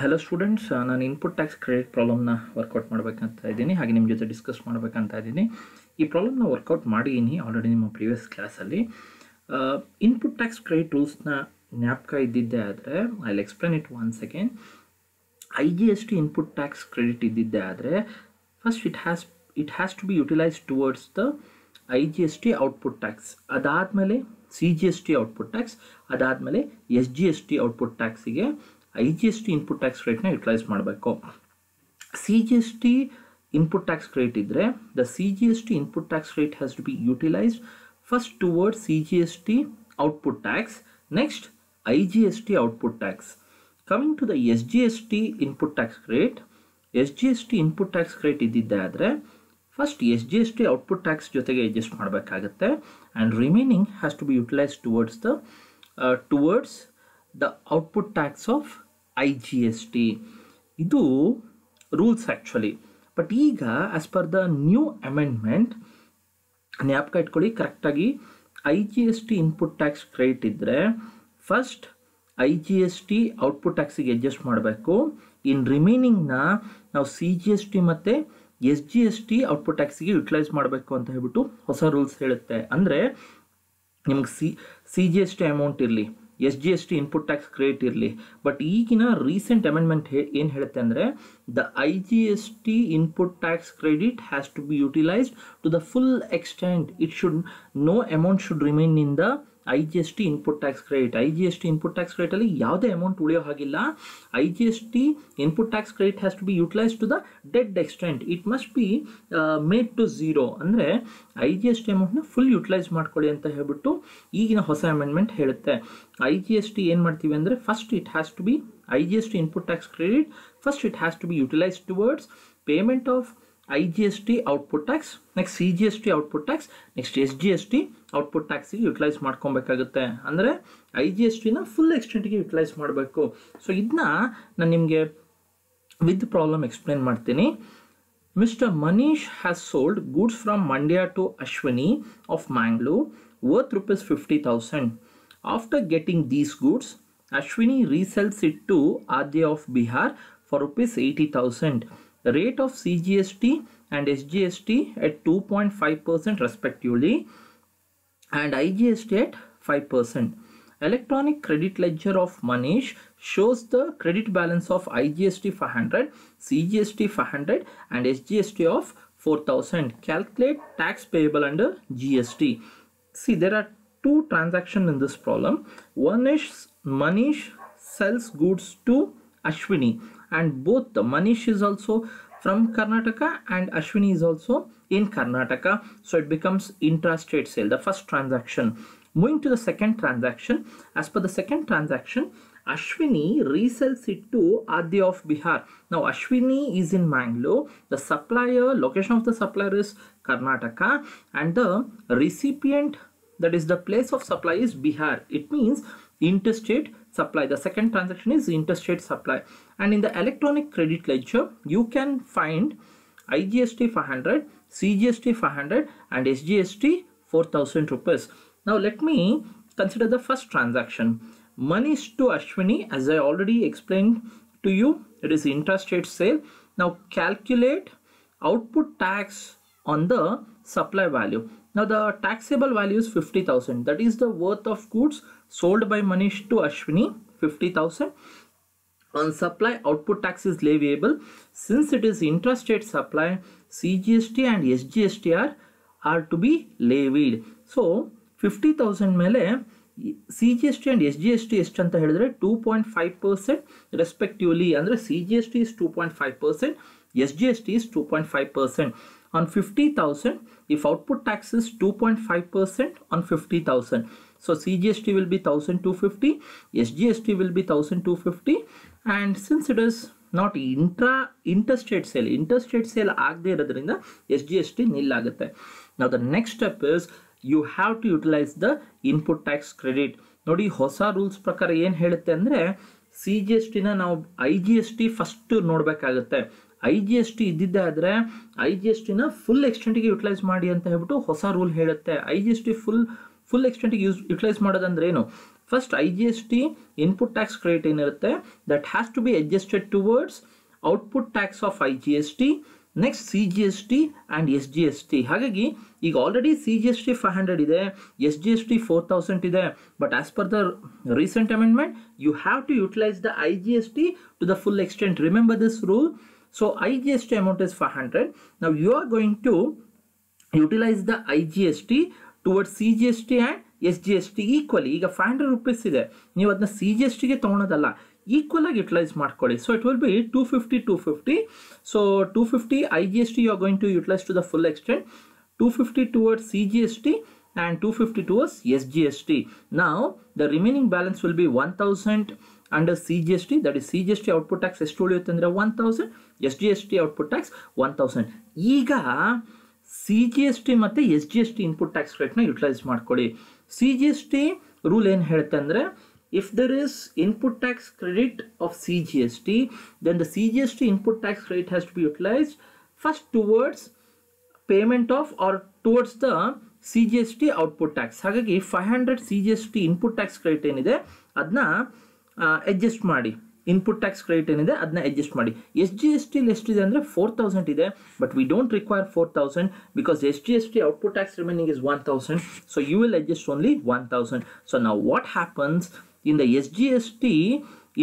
Hello students, ನಾನು input tax credit ಪ್ರಾಬ್ಲಮ್ನ workout ಮಾಡಬೇಕಂತ ಇದ್ದೀನಿ, ಹಾಗೆ ನಿಮ್ಮ ಜೊತೆ ಡಿಸ್ಕಸ್ ಮಾಡಬೇಕಂತ ಇದ್ದೀನಿ. ಈ ಪ್ರಾಬ್ಲಮ್ನ ವರ್ಕೌಟ್ ಮಾಡಿದ್ದೀನಿ ಆಲ್ರೆಡಿ ನಿಮ್ಮ ಪ್ರೀವಿಯಸ್ ಕ್ಲಾಸಲ್ಲಿ. ಇನ್ಪುಟ್ ಟ್ಯಾಕ್ಸ್ ಕ್ರೆಡಿಟ್ ರೂಲ್ಸ್ನ ಜ್ಞಾಪಕ ಇದ್ದಿದ್ದೆ ಆದರೆ I will explain it once again. IGST input tax credit ಇದ್ದಿದ್ದೆ ಆದರೆ first it has to be utilise towards the IGST output tax, ಅದಾದಮೇಲೆ CGST ಔಟ್ಪುಟ್ ಟ್ಯಾಕ್ಸ್, ಅದಾದಮೇಲೆ SGST ಔಟ್ಪುಟ್ ಟ್ಯಾಕ್ಸಿಗೆ IGST ಇನ್ಪುಟ್ ಟ್ಯಾಕ್ಸ್ ರೇಟ್ನ ಯುಟಿಲೈಸ್ ಮಾಡಬೇಕು. CGST ಇನ್ಪುಟ್ ಟ್ಯಾಕ್ಸ್ ರೇಟ್ ಇದ್ದರೆ the CGST input tax rate has to be utilised first towards CGST output tax, next IGST output tax. Coming to the SGST input tax rate, SGST input tax rate ಇದ್ದಿದ್ದೆ ಆದರೆ first SGST output tax ಜೊತೆಗೆ adjust ಮಾಡಬೇಕಾಗತ್ತೆ, and remaining has to be utilise towards the output tax of IGST. ಇದು rules actually. But ಈಗ as per the new amendment ಜ್ಞಾಪಕ ಇಟ್ಕೊಳ್ಳಿ ಕರೆಕ್ಟಾಗಿ. IGST input tax credit ಇದ್ದರೆ ಫಸ್ಟ್ IGST ಔಟ್ಪುಟ್ ಟ್ಯಾಕ್ಸಿಗೆ adjust ಮಾಡಬೇಕು. ಇನ್ ರಿಮೈನಿಂಗ್ನ ನಾವು CGST ಮತ್ತು SGST ಔಟ್ಪುಟ್ ಟ್ಯಾಕ್ಸಿಗೆ ಯುಟಿಲೈಸ್ ಮಾಡಬೇಕು ಅಂತ ಹೇಳ್ಬಿಟ್ಟು ಹೊಸ ರೂಲ್ಸ್ ಹೇಳುತ್ತೆ. ಅಂದರೆ ನಿಮ್ಗೆ CGST ಅಮೌಂಟ್ ಇರಲಿ, SGST ಇನ್ಪುಟ್ ಟ್ಯಾಕ್ಸ್ ಕ್ರೆಡಿಟ್ ಇರಲಿ, ಬಟ್ ಈಗಿನ ರೀಸೆಂಟ್ ಅಮೆಂಡ್ಮೆಂಟ್ ಏನು ಹೇಳುತ್ತೆ ಅಂದರೆ the IGST input tax credit has to be utilised to the full extent. No amount should remain in the IGST input tax credit. IGST input tax ಕ್ರೆಡಿಟಲ್ಲಿ ಯಾವುದೇ amount ಉಳಿಯೋ ಹಾಗಿಲ್ಲ. IGST input tax credit has to be utilise to the dead extent. It must be made to zero. ಅಂದರೆ IGST ಅಮೌಂಟ್ನ full utilise ಮಾಡ್ಕೊಳ್ಳಿ ಅಂತ ಹೇಳ್ಬಿಟ್ಟು ಈಗಿನ ಹೊಸ ಅಮೆಂಡ್ಮೆಂಟ್ ಹೇಳುತ್ತೆ. IGST ಏನು ಮಾಡ್ತೀವಿ ಅಂದರೆ first it has to be IGST input tax credit, first it has to be utilise towards payment of IGST output tax, next CGST output tax, next SGST output ಟ್ಯಾಕ್ಸಿಗೆ ಯುಟಿಲೈಸ್ ಮಾಡ್ಕೊಬೇಕಾಗುತ್ತೆ. ಅಂದರೆ IGSTನ full ಎಕ್ಸ್ಟೆಂಟಿಗೆ utilise ಮಾಡಬೇಕು. So ಇದನ್ನ ನಾನು ನಿಮಗೆ with problem explain ಮಾಡ್ತೀನಿ. Mr. Manish has sold goods from Mandya to Ashwini of Mangalore worth rupees 50,000. After getting these goods, Ashwini resells it to Adya of Bihar for rupees 80,000. The rate of CGST and SGST at 2.5% respectively, and IGST at 5%. Electronic credit ledger of Manish shows the credit balance of IGST 500, CGST 500 and SGST of 4,000. Calculate tax payable under GST. See, there are two transactions in this problem. One is Manish sells goods to Ashwini, and both the Manish is also from Karnataka and Ashwini is also in Karnataka, so it becomes intrastate sale, the first transaction. Moving to the second transaction, as per the second transaction, Ashwini resells it to Adya of Bihar. Now Ashwini is in Mangalore, the supplier, location of the supplier is Karnataka, and the recipient, that is the place of supply, is Bihar. It means interstate supply. The second transaction is interstate supply. And in the electronic credit ledger you can find IGST 500, CGST 500 and SGST 4,000 rupees. Now let me consider the first transaction. Manish to Ashwini, as I already explained to you, it is interstate sale. Now calculate output tax on the supply value. Now the taxable value is 50,000. That is the worth of goods sold by Manish to Ashwini, 50,000. On supply, output tax is leviable. Since it is intrastate supply, CGST and SGST are to be levied. So 50,000 ಮೇಲೆ CGST and SGST ಎಷ್ಟು ಅಂತ ಹೇಳಿದ್ರೆ 2.5% respectively. ಅಂದರೆ CGST is 2.5%, SGST is 2.5%. On 50,000, if output tax is 2.5% on 50,000, so CGST will be 1,250, SGST will be 1,250, and since it is not interstate sale ಆಗದೆ ಇರೋದ್ರಿಂದ SGST ನಿಲ್ ಆಗುತ್ತೆ. Now the next step is you have to utilize the input tax credit. ನೋಡಿ ಹೊಸ rules ಪ್ರಕಾರ ಏನು ಹೇಳುತ್ತೆ ಅಂದರೆ CGSTನ ನಾವು IGST ಫಸ್ಟ್ ನೋಡಬೇಕಾಗುತ್ತೆ. IGST ಇದ್ದಿದ್ದೆ ಆದರೆ IGSTನ ಫುಲ್ ಎಕ್ಸ್ಟೆಂಟಿಗೆ ಯುಟಿಲೈಸ್ ಮಾಡಿ ಅಂತ ಹೇಳ್ಬಿಟ್ಟು ಹೊಸ ರೂಲ್ ಹೇಳುತ್ತೆ. IGST ಫುಲ್ ಎಕ್ಸ್ಟೆಂಟಿಗೆ ಯುಟಿಲೈಸ್ ಮಾಡೋದಂದ್ರೆ ಏನು? First IGST input tax credit ಏನಿರುತ್ತೆ that has to be adjusted towards output tax of IGST, next CGST and SGST. ಹಾಗಾಗಿ ಈಗ ಆಲ್ರೆಡಿ CGST 500 ಇದೆ, SGST 4000 ಇದೆ, but as per the recent amendment you have to utilise the IGST to the full extent. Remember this rule. So IGST amount is 500. Now you are going to utilize the IGST towards CGST and SGST equally. ಈಗ 500 rupees ಇದೆ, ನೀವು ಅದನ್ನ CGSTಗೆ ತೊಗೊಳೋದಲ್ಲ, equal ಆಗಿ utilise ಮಾಡ್ಕೊಳ್ಳಿ. So it will be 250. So 250 IGST you are going to utilize to the full extent, 250 towards CGST and 250 towards SGST. Now the remaining balance will be 1000 under CGST, that is CGST output tax ಎಷ್ಟು ಉಳಿಯುತ್ತೆ ಅಂದರೆ 1000, SGST output tax 1000. ಈಗ CGST ಮತ್ತು SGST input tax ರೇಟ್ನ utilise ಮಾಡ್ಕೊಳ್ಳಿ. CGST rule ಏನು ಹೇಳುತ್ತೆ ಅಂದರೆ if there is input tax credit of CGST, then the CGST input tax credit has to be utilized first towards payment of or towards the CGST output tax. ಹಾಗಾಗಿ 500 CGST input tax credit ಏನಿದೆ ಅದನ್ನ adjust ಮಾಡಿ, input tax credit ಏನಿದೆ ಅದನ್ನ adjust ಮಾಡಿ. SGST ಎಷ್ಟಿದೆ ಅಂದರೆ 4000 ಇದೆ, but we don't require 4000 because SGST output tax remaining is 1000, so you will adjust only 1000. So now what happens in the SGST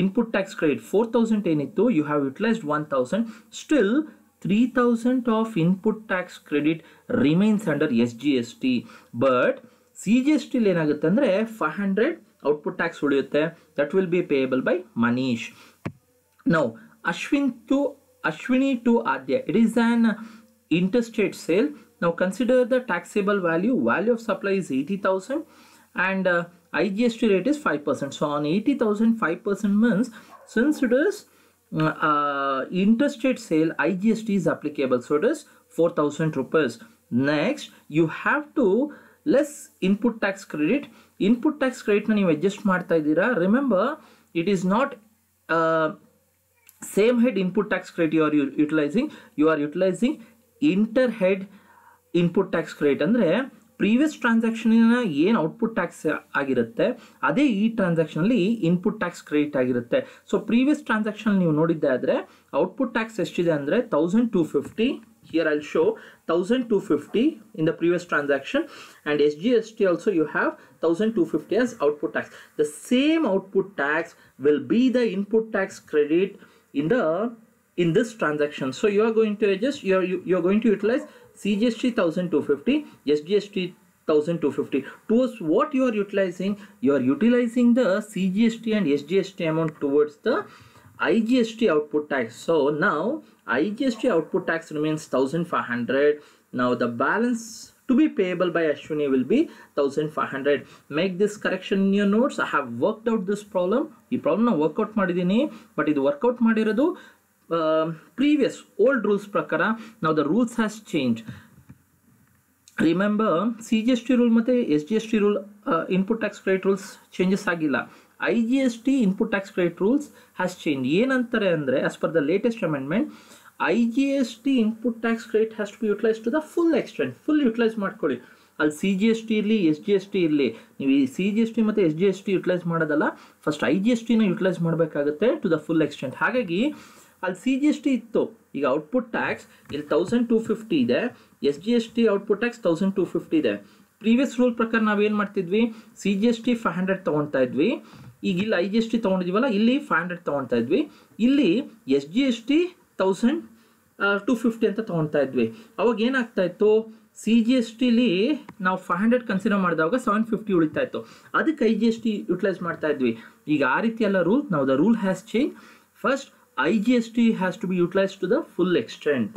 input tax credit 4000 ಏನಿತ್ತು, you have utilized 1000, still 3000 of input tax credit remains under SGST, but CGST ಏನಾಗುತ್ತೆ ಅಂದರೆ 500 output tax ಉಳಿಯುತ್ತೆ, that will be payable by Manish. Now Ashwini to Adya, it is an interstate sale. Now consider the taxable value of supply is 80,000 and IGST rate is 5%. So on 80,000 5% means since it is interstate sale, IGST is applicable, so it is 4,000 rupees. Next you have to less input tax credit. Input tax credit na ನೀವು adjust ಮಾಡ್ತಾ ಇದ್ದೀರಾ. Remember it is not same head input tax credit you are utilizing, you are utilizing inter head input tax credit. ಅಂದರೆ previous ಟ್ರಾನ್ಸಾಕ್ಷನಿನ ಏನು output tax ಆಗಿರುತ್ತೆ ಅದೇ ಈ ಟ್ರಾನ್ಸಾಕ್ಷನಲ್ಲಿ input tax credit ಆಗಿರುತ್ತೆ. So previous transaction ನೀವು ನೋಡಿದ್ದೆ ಆದರೆ ಔಟ್ಪುಟ್ ಟ್ಯಾಕ್ಸ್ ಎಷ್ಟಿದೆ ಅಂದರೆ 1250. Here I'll show 1250 in the previous transaction, and SGST also you have 1250 as output tax. The same output tax will be the input tax credit in this transaction. So you are going to adjust, you are going to utilize CGST 1250, SGST 1250. Towards what you are utilizing? You are utilizing the CGST and SGST amount towards the IGST output tax. So now IGST output tax remains 1500. Now the balance to be payable by Ashwini will be 1500. Make this correction in your notes. I have worked out this problem. ಈ problem ನ workout ಮಾಡಿದ್ದೀನಿ, but ಇದು workout ಮಾಡಿರೋದು previous old rules ಪ್ರಕಾರ. Now the rules has changed. Remember CGST rule ಮತ್ತೆ SGST rule input tax credit rules changes ಆಗಿಲ್ಲ. IGST input tax credit rules has changed. ಏನಂತಾರೆ ಅಂದರೆ as per the latest amendment, IGST input tax credit has to be utilized to the full extent. full utilize ಮಾಡ್ಕೊಳ್ಳಿ. ಅಲ್ಲಿ CGST ಇರಲಿ SGST ಇರಲಿ, ನೀವು ಈ CGST ಮತ್ತು SGST ಯುಟಿಲೈಸ್ ಮಾಡೋದಲ್ಲ, ಫಸ್ಟ್ IGSTನ ಯುಟಿಲೈಸ್ ಮಾಡಬೇಕಾಗುತ್ತೆ ಟು ದ ಫುಲ್ ಎಕ್ಸ್ಟೆಂಟ್. ಹಾಗಾಗಿ ಅಲ್ಲಿ CGST ಇತ್ತು, ಈಗ ಔಟ್ಪುಟ್ ಟ್ಯಾಕ್ಸ್ ಇಲ್ಲಿ 1250 ಇದೆ, SGST ಔಟ್ಪುಟ್ ಟ್ಯಾಕ್ಸ್ 1250 ಇದೆ. ಪ್ರೀವಿಯಸ್ ರೂಲ್ ಪ್ರಕಾರ ನಾವೇನು ಮಾಡ್ತಿದ್ವಿ, CGST 500 ತೊಗೊಳ್ತಾ ಇದ್ವಿ, ಈಗ ಇಲ್ಲಿ IGST ತೊಗೊಂಡಿದ್ವಲ್ಲ ಇಲ್ಲಿ 500 ತೊಗೊಳ್ತಾ ಇದ್ವಿ, ಇಲ್ಲಿ SGST 1250 ಅಂತ ತೊಗೊಳ್ತಾ ಇದ್ವಿ. ಅವಾಗ ಏನಾಗ್ತಾ ಇತ್ತು, CGSTಲಿ ನಾವು 500 ಕನ್ಸಿಡರ್ ಮಾಡಿದಾಗ 750 ಉಳಿತಾ ಇತ್ತು, ಅದಕ್ಕೆ IGST ಯುಟಿಲೈಸ್ ಮಾಡ್ತಾ ಇದ್ವಿ. ಈಗ ಆ ರೀತಿ ಎಲ್ಲ ರೂಲ್, ನಾವು the rule has change. First IGST has to be utilized to the full extent.